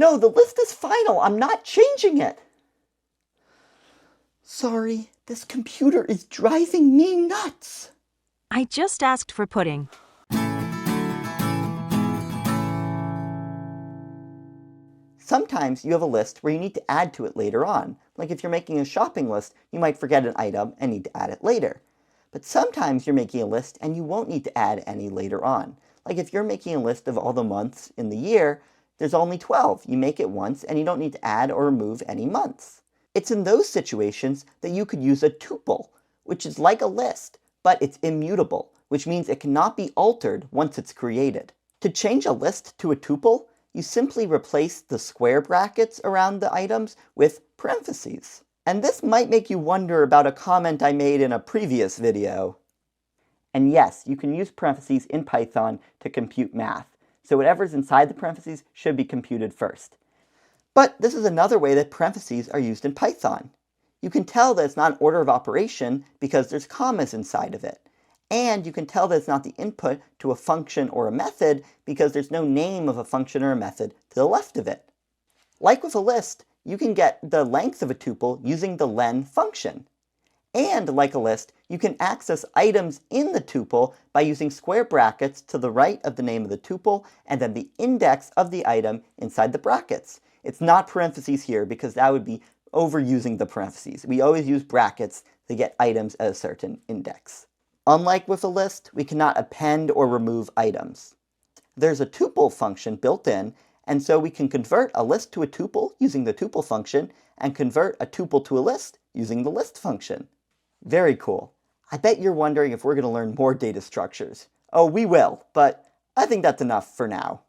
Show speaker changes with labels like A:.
A: No, the list is final. I'm not changing it. Sorry, this computer is driving me nuts.
B: I just asked for pudding.
A: Sometimes you have a list where you need to add to it later on. Like if you're making a shopping list, you might forget an item and need to add it later. But sometimes you're making a list and you won't need to add any later on. Like if you're making a list of all the months in the year, there's only 12. You make it once and you don't need to add or remove any months. It's in those situations that you could use a tuple, which is like a list, but it's immutable, which means it cannot be altered once it's created. To change a list to a tuple, you simply replace the square brackets around the items with parentheses. And this might make you wonder about a comment I made in a previous video. And yes, you can use parentheses in Python to compute math, so whatever's inside the parentheses should be computed first. But this is another way that parentheses are used in Python. You can tell that it's not an order of operation because there's commas inside of it. And you can tell that it's not the input to a function or a method because there's no name of a function or a method to the left of it. Like with a list, you can get the length of a tuple using the len function. And like a list, you can access items in the tuple by using square brackets to the right of the name of the tuple and then the index of the item inside the brackets. It's not parentheses here because that would be overusing the parentheses. We always use brackets to get items at a certain index. Unlike with a list, we cannot append or remove items. There's a tuple function built in, and so we can convert a list to a tuple using the tuple function and convert a tuple to a list using the list function. Very cool. I bet you're wondering if we're going to learn more data structures. Oh, we will, but I think that's enough for now.